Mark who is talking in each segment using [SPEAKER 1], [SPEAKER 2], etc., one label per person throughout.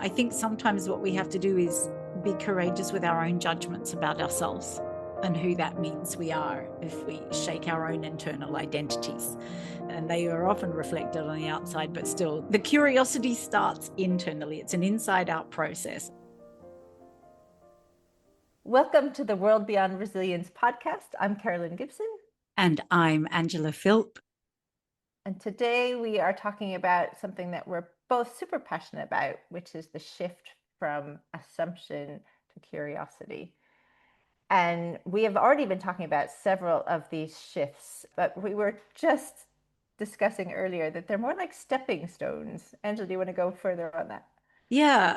[SPEAKER 1] I think sometimes what we have to do is be courageous with our own judgments about ourselves and who that means we are if we shake our own internal identities. And they are often reflected on the outside, but still, the curiosity starts internally. It's an inside-out process.
[SPEAKER 2] Welcome to the World Beyond Resilience podcast. I'm Carolyn Gibson.
[SPEAKER 1] And I'm Angela Philp.
[SPEAKER 2] And today we are talking about something that we're both super passionate about, which is the shift from assumption to curiosity. And we have already been talking about several of these shifts, but we were just discussing earlier that they're more like stepping stones. Angela, do you want to go further on that?
[SPEAKER 1] Yeah,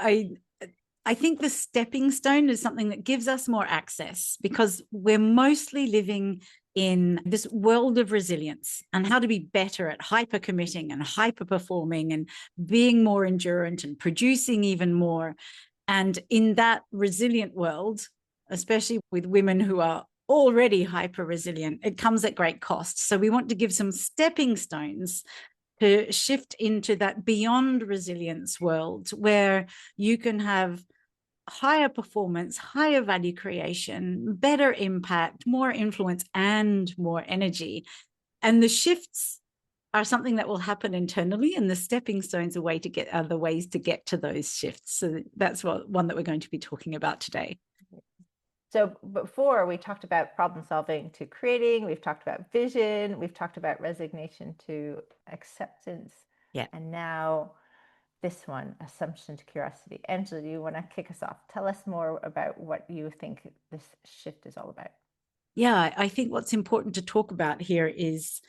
[SPEAKER 1] I think the stepping stone is something that gives us more access because we're mostly living in this world of resilience and how to be better at hyper committing and hyper performing and being more endurant and producing even more. And in that resilient world, especially with women who are already hyper resilient, it comes at great cost. So we want to give some stepping stones to shift into that beyond resilience world where you can have higher performance, higher value creation, better impact, more influence, and more energy. And the shifts are something that will happen internally, and the stepping stones are the ways to get to those shifts. So that's one that we're going to be talking about today.
[SPEAKER 2] So before we talked about problem solving to creating, we've talked about vision, we've talked about resignation to acceptance.
[SPEAKER 1] Yeah.
[SPEAKER 2] And now this one, assumption to curiosity. Angela, do you want to kick us off? Tell us more about what you think this shift is all about.
[SPEAKER 1] Yeah, I think what's important to talk about here is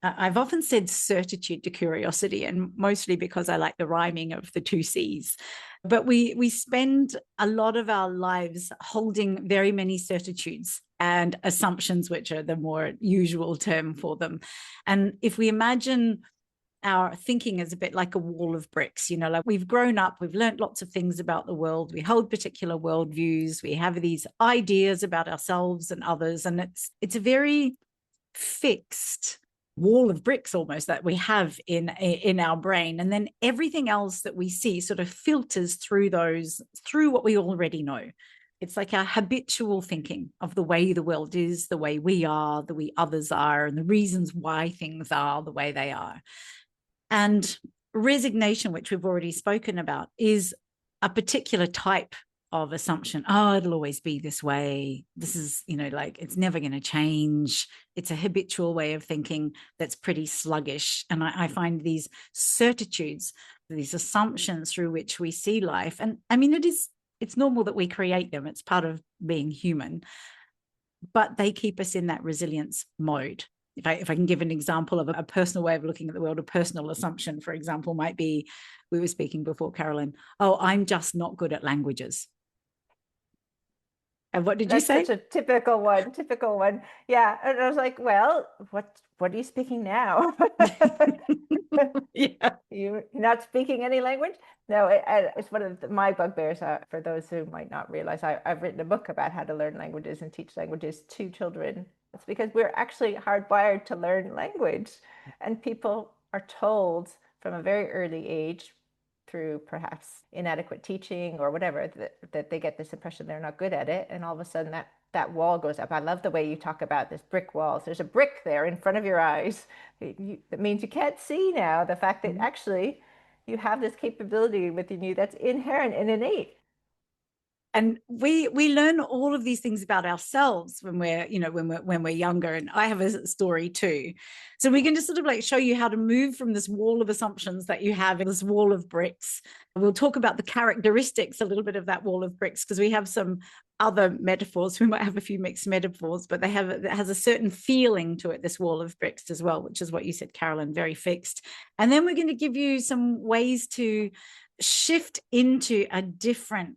[SPEAKER 1] I've often said certitude to curiosity, and mostly because I like the rhyming of the two C's. But we spend a lot of our lives holding very many certitudes and assumptions, which are the more usual term for them. And if we imagine our thinking is a bit like a wall of bricks, like we've grown up, we've learned lots of things about the world, we hold particular worldviews, we have these ideas about ourselves and others, and it's a very fixed wall of bricks almost that we have in our brain. And then everything else that we see sort of filters through what we already know. It's like our habitual thinking of the way the world is, the way we are, the way others are, and the reasons why things are the way they are. And resignation, which we've already spoken about, is a particular type of assumption. Oh, it'll always be this way. This is, like it's never going to change. It's a habitual way of thinking that's pretty sluggish. And I find these certitudes, these assumptions through which we see life. And I mean, it's normal that we create them. It's part of being human, but they keep us in that resilience mode. If I can give an example of a personal way of looking at the world, a personal assumption, for example, might be, we were speaking before, Carolyn, I'm just not good at languages. And what did you say?
[SPEAKER 2] That's such a typical one. Yeah. And I was like, well, what are you speaking now?
[SPEAKER 1] Yeah.
[SPEAKER 2] You're not speaking any language? No, it's one of my bugbears. For those who might not realize, I've written a book about how to learn languages and teach languages to children. It's because we're actually hardwired to learn language. And people are told from a very early age, through perhaps inadequate teaching or whatever, that they get this impression they're not good at it. And all of a sudden that wall goes up. I love the way you talk about this brick walls. There's a brick there in front of your eyes. That means you can't see now the fact that actually you have this capability within you that's inherent and innate.
[SPEAKER 1] And we learn all of these things about ourselves when we're younger. And I have a story too. So we can just sort of like show you how to move from this wall of assumptions that you have in this wall of bricks. We'll talk about the characteristics a little bit of that wall of bricks, because we have some other metaphors. We might have a few mixed metaphors, but it has a certain feeling to it, this wall of bricks as well, which is what you said, Carolyn, very fixed. And then we're going to give you some ways to shift into a different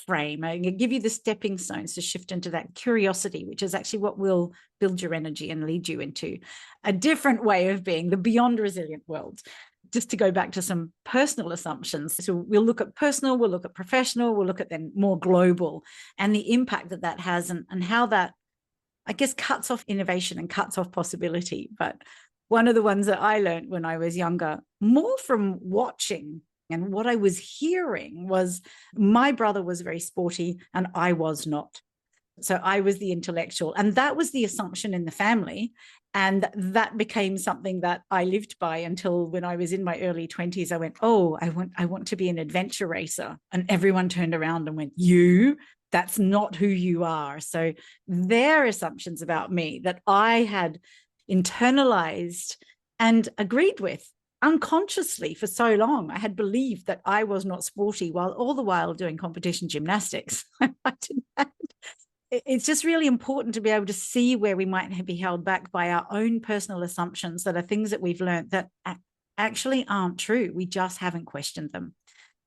[SPEAKER 1] frame. I can give you the stepping stones to shift into that curiosity, which is actually what will build your energy and lead you into a different way of being, the beyond resilient world. Just to go back to some personal assumptions. So we'll look at personal, we'll look at professional, we'll look at then more global, and the impact that has and how that, I guess, cuts off innovation and cuts off possibility. But one of the ones that I learned when I was younger, more from watching And what I was hearing was my brother was very sporty and I was not. So I was the intellectual. And that was the assumption in the family. And that became something that I lived by until when I was in my early 20s, I went, oh, I want to be an adventure racer. And everyone turned around and went, you? That's not who you are. So their assumptions about me that I had internalized and agreed with unconsciously for so long. I had believed that I was not sporty while all the while doing competition gymnastics. It's just really important to be able to see where we might be held back by our own personal assumptions that are things that we've learned that actually aren't true. We just haven't questioned them.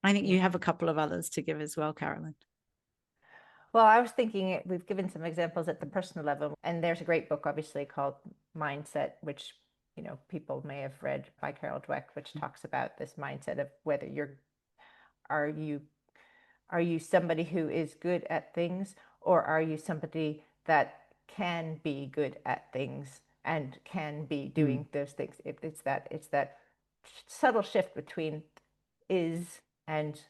[SPEAKER 1] I think you have a couple of others to give as well, Carolyn.
[SPEAKER 2] Well, I was thinking we've given some examples at the personal level, and there's a great book, obviously, called Mindset, which people may have read, by Carol Dweck, which talks about this mindset of whether are you somebody who is good at things, or are you somebody that can be good at things and can be doing those things? It's that subtle shift between is and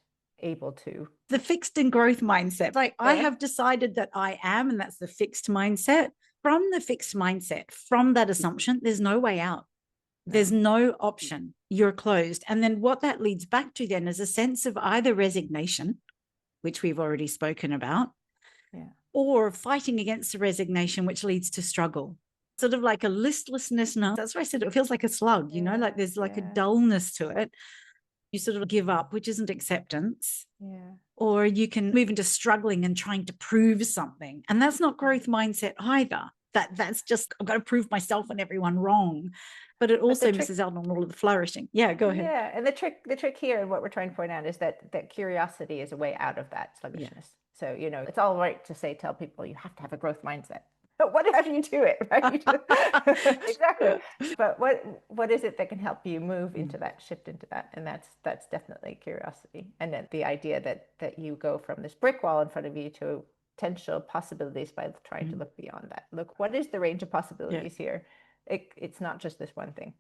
[SPEAKER 2] able to.
[SPEAKER 1] The fixed and growth mindset. Like I have decided that I am, and that's the fixed mindset. From the fixed mindset, from that assumption, there's no way out. There's no option. You're closed. And then what that leads back to then is a sense of either resignation, which we've already spoken about, or fighting against the resignation, which leads to struggle. Sort of like a listlessness. No, that's why I said it feels like a slug, like there's like a dullness to it. You sort of give up, which isn't acceptance. Or you can move into struggling and trying to prove something. And that's not growth mindset either. That's just, I've got to prove myself and everyone wrong. But it also misses out on all of the flourishing. Yeah, go ahead.
[SPEAKER 2] Yeah, and the trick here, and what we're trying to point out, is that curiosity is a way out of that sluggishness. So, it's all right to tell people you have to have a growth mindset. But what if you do it, right? Exactly. But what is it that can help you move into that, shift into that? And that's definitely curiosity. And then the idea that you go from this brick wall in front of you to potential possibilities by trying to look beyond that. Look, what is the range of possibilities here? It's not just this one thing.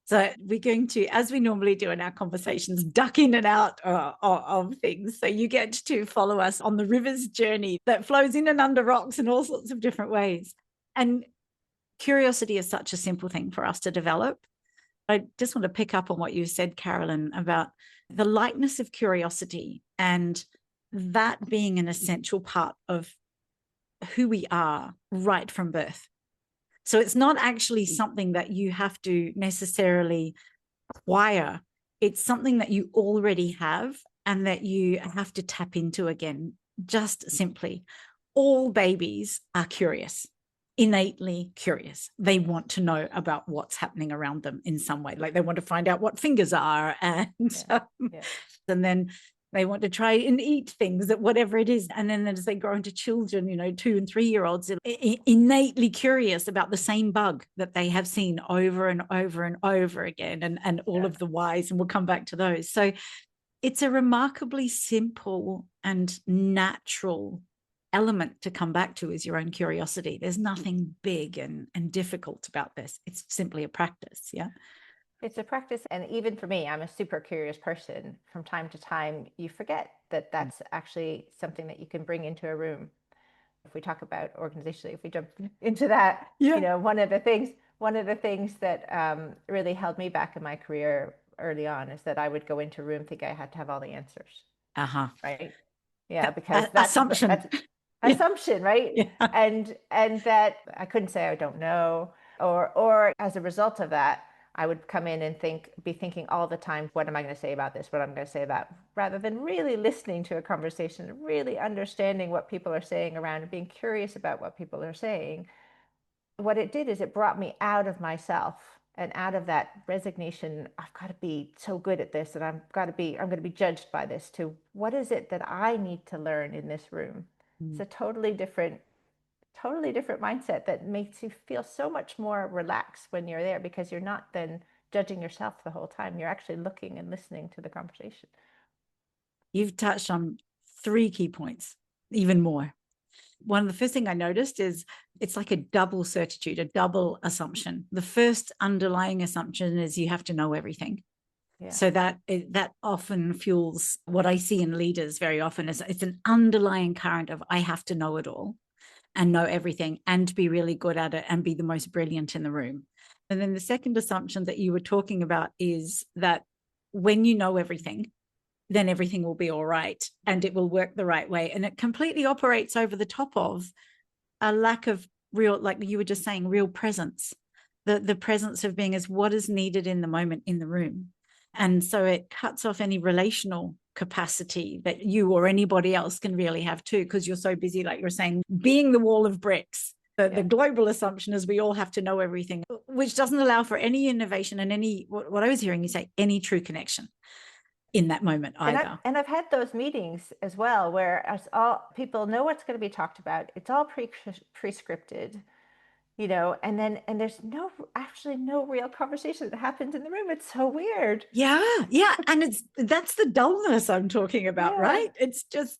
[SPEAKER 1] So we're going to, as we normally do in our conversations, duck in and out of things. So you get to follow us on the river's journey that flows in and under rocks in all sorts of different ways. And curiosity is such a simple thing for us to develop. I just want to pick up on what you said, Carolyn, about the lightness of curiosity and that being an essential part of who we are right from birth. So it's not actually something that you have to necessarily acquire. It's something that you already have and that you have to tap into again, just simply. All babies are curious, innately curious. They want to know about what's happening around them in some way. Like they want to find out what fingers are and then they want to try and eat things, that whatever it is. And then as they grow into children, 2 and 3 year olds, innately curious about the same bug that they have seen over and over and over again, and all of the whys. And we'll come back to those. So it's a remarkably simple and natural element to come back to, is your own curiosity. There's nothing big and difficult about this. It's simply a practice. Yeah.
[SPEAKER 2] It's a practice. And even for me, I'm a super curious person. From time to time, you forget that that's actually something that you can bring into a room. If we talk about organizationally, if we jump into that, one of the things that really held me back in my career early on is that I would go into a room thinking I had to have all the answers. Right. Yeah. Because that's assumption, right? Yeah. And that I couldn't say I don't know, or as a result of that, I would come in and be thinking all the time, what am I going to say about this? What I'm going to say about, rather than really listening to a conversation, really understanding what people are saying around and being curious about what people are saying. What it did is it brought me out of myself and out of that resignation. I've got to be so good at this, and I'm going to be judged by this, to what is it that I need to learn in this room? It's a totally different mindset that makes you feel so much more relaxed when you're there, because you're not then judging yourself the whole time. You're actually looking and listening to the conversation.
[SPEAKER 1] You've touched on 3 key points, even more. One of the first thing I noticed is it's like a double certitude, a double assumption. The first underlying assumption is you have to know everything.
[SPEAKER 2] Yeah.
[SPEAKER 1] So that often fuels what I see in leaders very often is it's an underlying current of I have to know it all and know everything and be really good at it and be the most brilliant in the room. And then the second assumption that you were talking about is that when you know everything, then everything will be all right and it will work the right way. And it completely operates over the top of a lack of real, like you were just saying, real presence. The presence of being is what is needed in the moment in the room. And so it cuts off any relational capacity that you or anybody else can really have too, because you're so busy, like you're saying, being the wall of bricks. The global assumption is we all have to know everything, which doesn't allow for any innovation and any, what I was hearing you say, any true connection in that moment either.
[SPEAKER 2] And I've had those meetings as well, where as all people know what's going to be talked about. It's all pre-scripted, and there's actually no real conversation that happens in the room. It's so weird.
[SPEAKER 1] Yeah. And that's the dullness I'm talking about, right? It's just,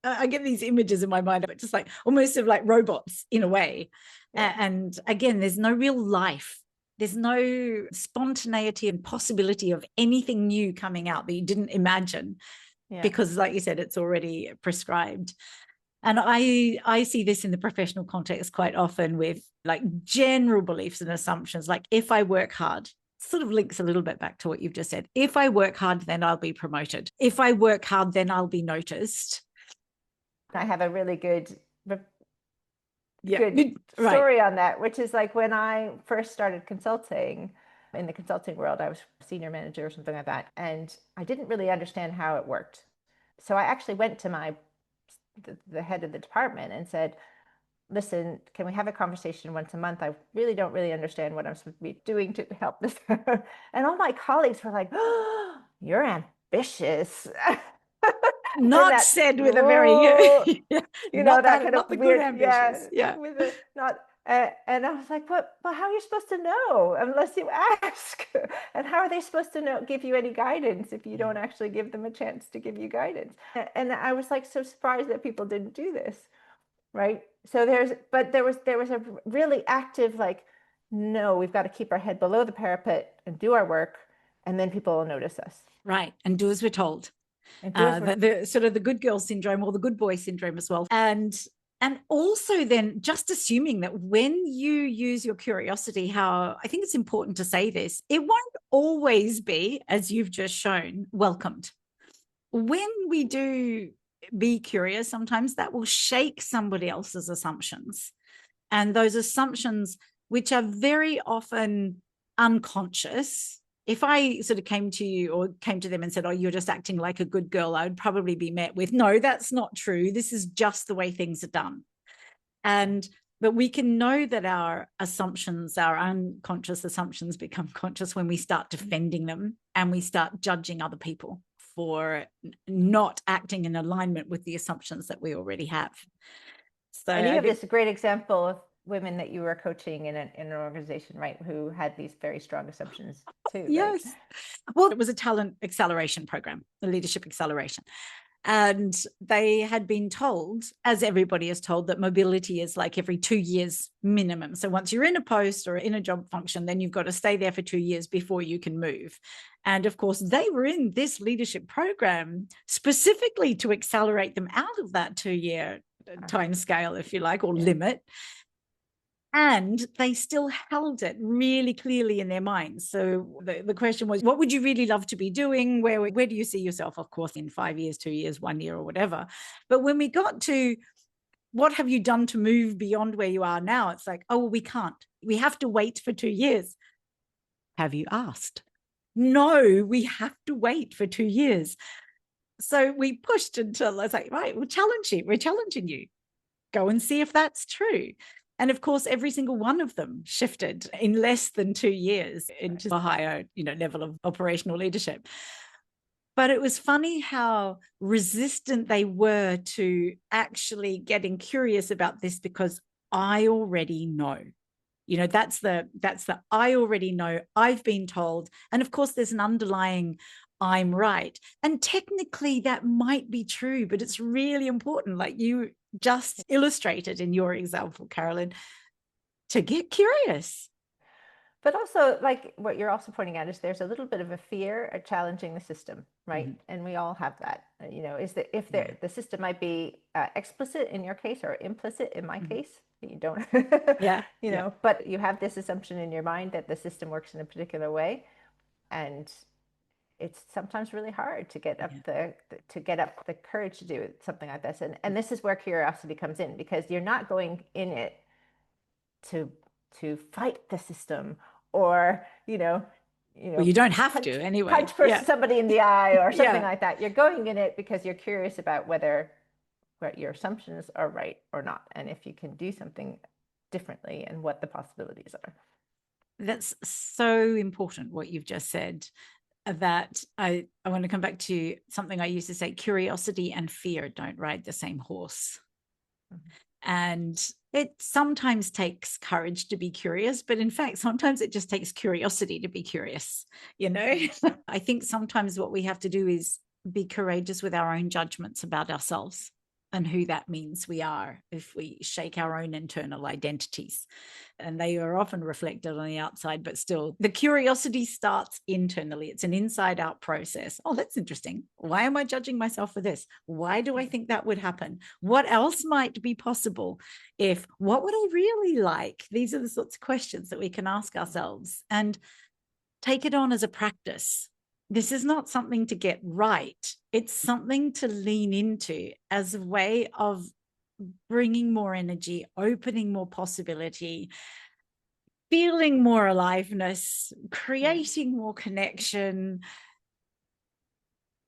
[SPEAKER 1] I get these images in my mind of it, just like almost of like robots in a way. And again, there's no real life. There's no spontaneity and possibility of anything new coming out that you didn't imagine because, like you said, it's already prescribed. And I see this in the professional context quite often with like general beliefs and assumptions. Like if I work hard, sort of links a little bit back to what you've just said. If I work hard, then I'll be promoted. If I work hard, then I'll be noticed.
[SPEAKER 2] I have a really good story on that, which is like when I first started consulting in the consulting world, I was senior manager or something like that. And I didn't really understand how it worked. So I actually went to the head of the department and said, listen, can we have a conversation once a month? I really don't understand what I'm supposed to be doing to help this. And all my colleagues were like, oh, you're ambitious.
[SPEAKER 1] Not said with a very,
[SPEAKER 2] that kind
[SPEAKER 1] of
[SPEAKER 2] weird,
[SPEAKER 1] ambitious.
[SPEAKER 2] And I was like, but how are you supposed to know unless you ask? And how are they supposed to give you any guidance if you don't actually give them a chance to give you guidance? And I was like so surprised that people didn't do this, right? So there was a really active like, no, we've got to keep our head below the parapet and do our work, and then people will notice us.
[SPEAKER 1] Right, and do as we're told. The sort of the good girl syndrome or the good boy syndrome as well. And also then just assuming that when you use your curiosity, how I think it's important to say this, it won't always be, as you've just shown, welcomed. When we do be curious, sometimes that will shake somebody else's assumptions. And those assumptions, which are very often unconscious, if I sort of came to you or came to them and said, oh, you're just acting like a good girl, I would probably be met with, no, that's not true. This is just the way things are done. But we can know that our assumptions, our unconscious assumptions become conscious when we start defending them and we start judging other people for not acting in alignment with the assumptions that we already have. So
[SPEAKER 2] and you have this great example of women that you were coaching in an organization, right, who had these very strong assumptions too.
[SPEAKER 1] Yes. Right? Well, it was a talent acceleration program, a leadership acceleration. And they had been told, as everybody is told, that mobility is like every 2 years minimum. So once you're in a post or in a job function, then you've got to stay there for 2 years before you can move. And of course, they were in this leadership program specifically to accelerate them out of that 2-year time scale, if you like, or limit. And they still held it really clearly in their minds. So the question was, what would you really love to be doing? Where do you see yourself, of course, in 5 years, 2 years, 1 year, or whatever? But when we got to what have you done to move beyond where you are now? It's like, oh, well, we can't. We have to wait for 2 years. Have you asked? No, we have to wait for 2 years. So we pushed until I was like, right, we'll challenge you. We're challenging you. Go and see if that's true. And of course, every single one of them shifted in less than 2 years into a higher, level of operational leadership. But it was funny how resistant they were to actually getting curious about this because I already know. That's the I already know, I've been told. And of course, there's an underlying I'm right. And technically that might be true, but it's really important, like you just illustrated in your example, Carolyn, to get curious.
[SPEAKER 2] But also, like what you're also pointing out is there's a little bit of a fear of challenging the system, right? And we all have that. Is that if the system might be explicit in your case or implicit in my case, you don't,
[SPEAKER 1] Yeah.
[SPEAKER 2] but you have this assumption in your mind that the system works in a particular way, and it's sometimes really hard to get up the courage to do something like this. And this is where curiosity comes in, because you're not going in it to fight the system, or
[SPEAKER 1] Well, you don't have to anyway.
[SPEAKER 2] punch somebody in the eye or something like that. You're going in it because you're curious about whether what your assumptions are right or not, and if you can do something differently and what the possibilities are.
[SPEAKER 1] That's so important what you've just said, that I want to come back to something I used to say: curiosity and fear don't ride the same horse. And it sometimes takes courage to be curious, but in fact, sometimes it just takes curiosity to be curious. I think sometimes what we have to do is be courageous with our own judgments about ourselves and who that means we are if we shake our own internal identities. And they are often reflected on the outside, but still the curiosity starts internally. It's an inside out process. Oh, that's interesting. Why am I judging myself for this? Why do I think that would happen? What else might be possible? What would I really like? These are the sorts of questions that we can ask ourselves and take it on as a practice. This is not something to get right. It's something to lean into as a way of bringing more energy, opening more possibility, feeling more aliveness, creating more connection,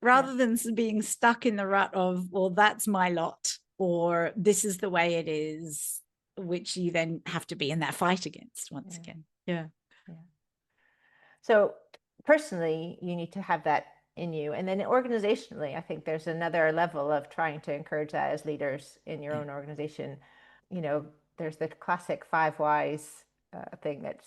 [SPEAKER 1] rather than being stuck in the rut of, well, that's my lot, or this is the way it is, which you then have to be in that fight against once again. Yeah.
[SPEAKER 2] So personally, you need to have that in you. And then organizationally, I think there's another level of trying to encourage that as leaders in your own organization. There's the classic 5 whys thing that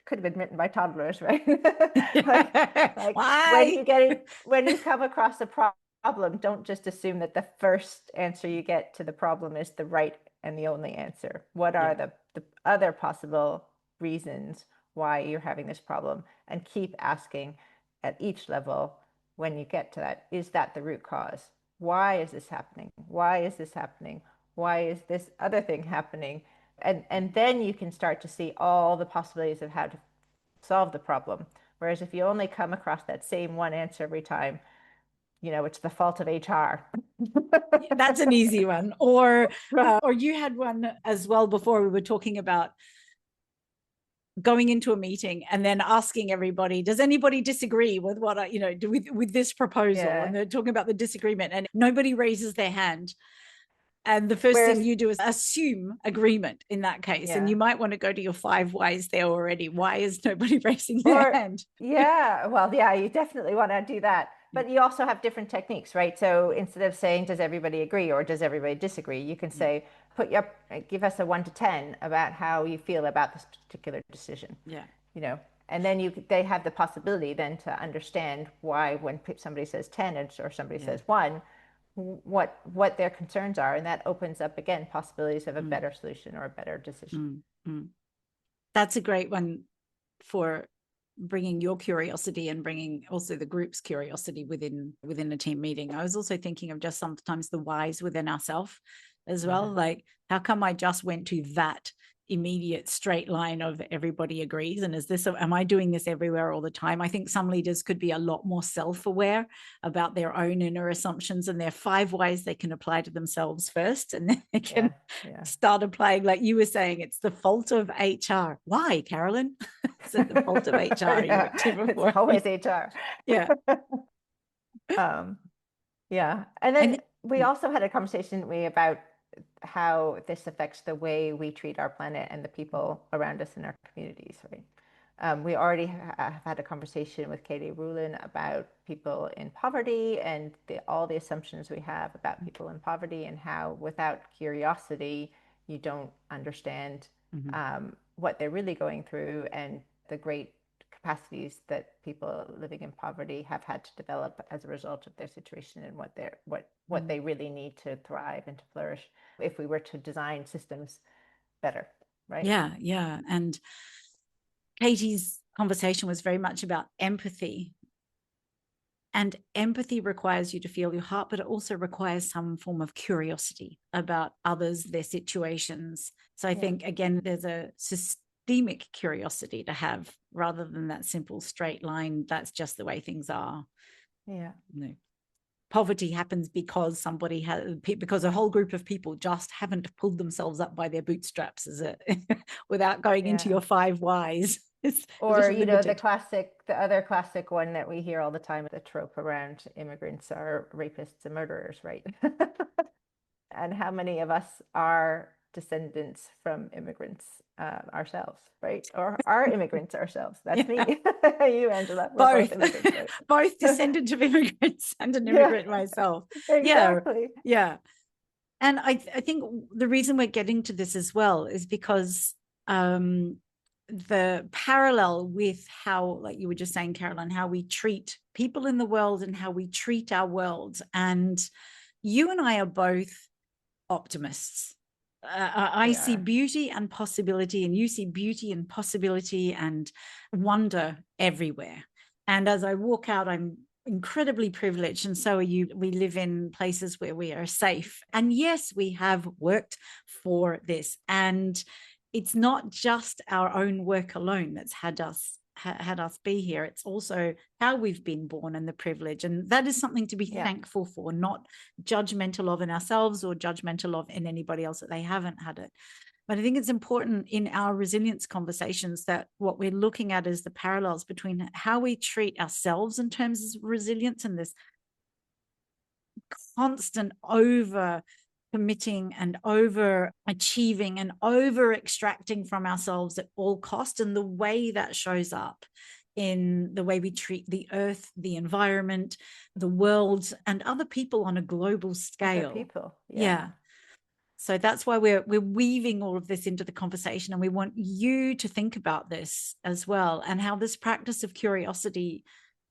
[SPEAKER 2] could have been written by toddlers, right? like
[SPEAKER 1] Why?
[SPEAKER 2] when you come across a problem, don't just assume that the first answer you get to the problem is the right and the only answer. What are the other possible reasons why you're having this problem? And keep asking at each level, when you get to that, is that the root cause? Why is this happening? Why is this happening? Why is this other thing happening? And then you can start to see all the possibilities of how to solve the problem. Whereas if you only come across that same one answer every time, it's the fault of HR.
[SPEAKER 1] That's an easy one. Or you had one as well before. We were talking about going into a meeting and then asking everybody, does anybody disagree with what I, with this proposal? And they're talking about the disagreement and nobody raises their hand. And the first thing you do is assume agreement in that case. And you might want to go to your 5 whys there already. Why is nobody raising their hand?
[SPEAKER 2] You definitely want to do that. But you also have different techniques, right? So instead of saying, does everybody agree or does everybody disagree? You can say, give us a 1 to 10 about how you feel about this particular decision. And then they have the possibility then to understand why when somebody says 10 or somebody says 1, what their concerns are, and that opens up again possibilities of a better solution or a better decision.
[SPEAKER 1] That's a great one for bringing your curiosity and bringing also the group's curiosity within a team meeting. I was also thinking of just sometimes the whys within ourselves as well. Like, how come I just went to that immediate straight line of everybody agrees? And am I doing this everywhere all the time? I think some leaders could be a lot more self-aware about their own inner assumptions, and their 5 whys they can apply to themselves first, and then they can start applying, like you were saying, it's the fault of HR. Why, Carolyn? It's the fault of HR.
[SPEAKER 2] It's always HR. And then we also had a conversation about how this affects the way we treat our planet and the people around us in our communities, right? We already have had a conversation with Katie Rulin about people in poverty and all the assumptions we have about people in poverty, and how without curiosity, you don't understand what they're really going through and the great capacities that people living in poverty have had to develop as a result of their situation, and what they really need to thrive and to flourish if we were to design systems better, right?
[SPEAKER 1] And Katie's conversation was very much about empathy. And empathy requires you to feel your heart, but it also requires some form of curiosity about others, their situations. So I think, again, there's a systemic curiosity to have rather than that simple straight line. That's just the way things are.
[SPEAKER 2] Yeah.
[SPEAKER 1] No. Poverty happens because because a whole group of people just haven't pulled themselves up by their bootstraps, is it? Without going into your 5 whys.
[SPEAKER 2] Or, the other classic one that we hear all the time, the trope around immigrants are rapists and murderers, right? And how many of us are descendants from immigrants ourselves, right? Or are immigrants ourselves? That's me. You, Angela. We're both immigrants, right?
[SPEAKER 1] Both descendant of immigrants and an immigrant myself.
[SPEAKER 2] Exactly.
[SPEAKER 1] Yeah. And I think the reason we're getting to this as well is because the parallel with how, like you were just saying, Caroline, how we treat people in the world and how we treat our world. And you and I are both optimists. I see beauty and possibility, and you see beauty and possibility and wonder everywhere. And as I walk out, I'm incredibly privileged, and so are you. We live in places where we are safe. And yes, we have worked for this. And it's not just our own work alone that's had us be here. It's also how we've been born and the privilege. And that is something to be thankful for, not judgmental of in ourselves or judgmental of in anybody else that they haven't had it. But I think it's important in our resilience conversations that what we're looking at is the parallels between how we treat ourselves in terms of resilience and this constant over committing and over achieving and over extracting from ourselves at all cost, and the way that shows up in the way we treat the earth, the environment, the world, and other people on a global scale.
[SPEAKER 2] Other people.
[SPEAKER 1] So that's why we're weaving all of this into the conversation, and we want you to think about this as well, and how this practice of curiosity,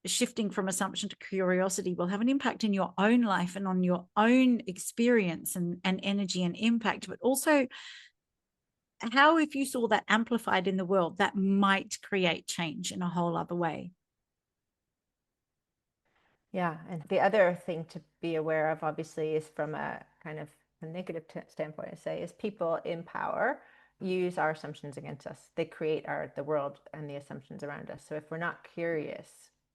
[SPEAKER 1] shifting from assumption to curiosity, will have an impact in your own life and on your own experience and energy and impact, but also how, if you saw that amplified in the world, that might create change in a whole other way.
[SPEAKER 2] Yeah. And the other thing to be aware of, obviously, is from a kind of a negative standpoint, I say, is people in power use our assumptions against us. They create the world and the assumptions around us. So if we're not curious,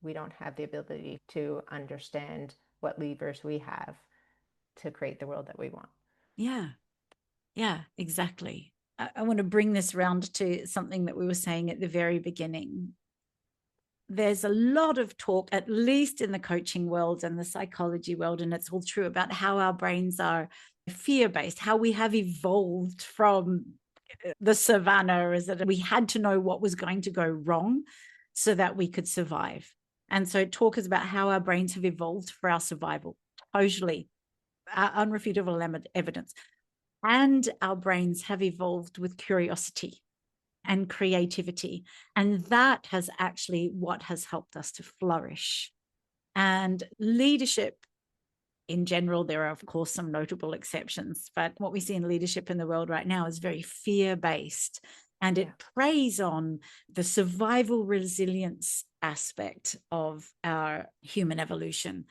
[SPEAKER 2] we don't have the ability to understand what levers we have to create the world that we want.
[SPEAKER 1] Yeah, exactly. I want to bring this round to something that we were saying at the very beginning. There's a lot of talk, at least in the coaching world and the psychology world, and it's all true, about how our brains are fear-based, how we have evolved from the savannah, is that we had to know what was going to go wrong so that we could survive. And so talk is about how our brains have evolved for our survival, totally unrefutable evidence. And our brains have evolved with curiosity and creativity. And that has actually what has helped us to flourish. And leadership in general, there are, of course, some notable exceptions, but what we see in leadership in the world right now is very fear-based. And it preys on the survival resilience aspect of our human evolution.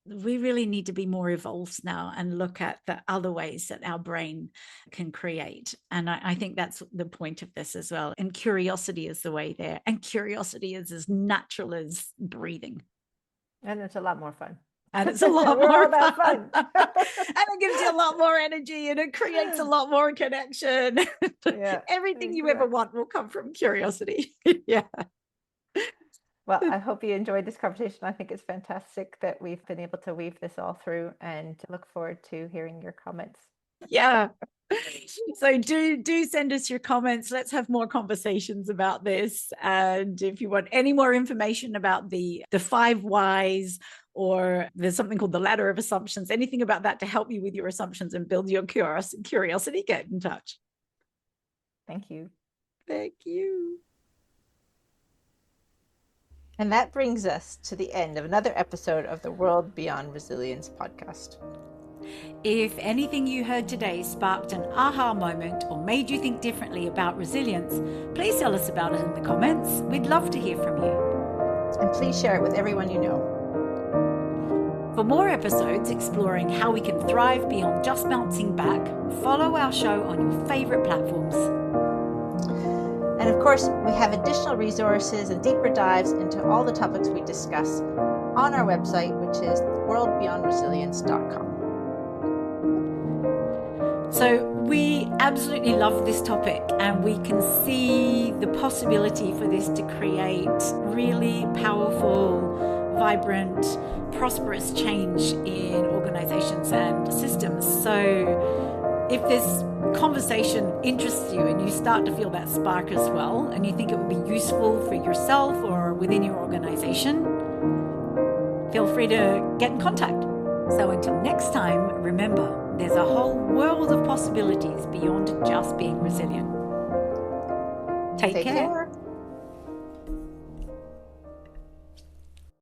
[SPEAKER 1] We really need to be more evolved now and look at the other ways that our brain can create. And I think that's the point of this as well. And curiosity is the way there. And curiosity is as natural as breathing.
[SPEAKER 2] And it's a lot more fun.
[SPEAKER 1] And it's a lot more fun. And it gives you a lot more energy, and it creates a lot more connection. Everything you ever want will come from curiosity.
[SPEAKER 2] Well, I hope you enjoyed this conversation. I think it's fantastic that we've been able to weave this all through, and look forward to hearing your comments.
[SPEAKER 1] Yeah. So do send us your comments. Let's have more conversations about this. And if you want any more information about the 5 whys, or there's something called the ladder of assumptions, anything about that to help you with your assumptions and build your curiosity, get in touch.
[SPEAKER 2] Thank you.
[SPEAKER 1] Thank you.
[SPEAKER 2] And that brings us to the end of another episode of the World Beyond Resilience podcast.
[SPEAKER 1] If anything you heard today sparked an aha moment or made you think differently about resilience, please tell us about it in the comments. We'd love to hear from you.
[SPEAKER 2] And please share it with everyone you know.
[SPEAKER 1] For more episodes exploring how we can thrive beyond just bouncing back, follow our show on your favourite platforms.
[SPEAKER 2] And of course, we have additional resources and deeper dives into all the topics we discuss on our website, which is worldbeyondresilience.com.
[SPEAKER 1] So we absolutely love this topic, and we can see the possibility for this to create really powerful, vibrant, prosperous change in organizations and systems. So if this conversation interests you and you start to feel that spark as well, and you think it would be useful for yourself or within your organization, feel free to get in contact. So until next time, remember, there's a whole world of possibilities beyond just being resilient. Take care.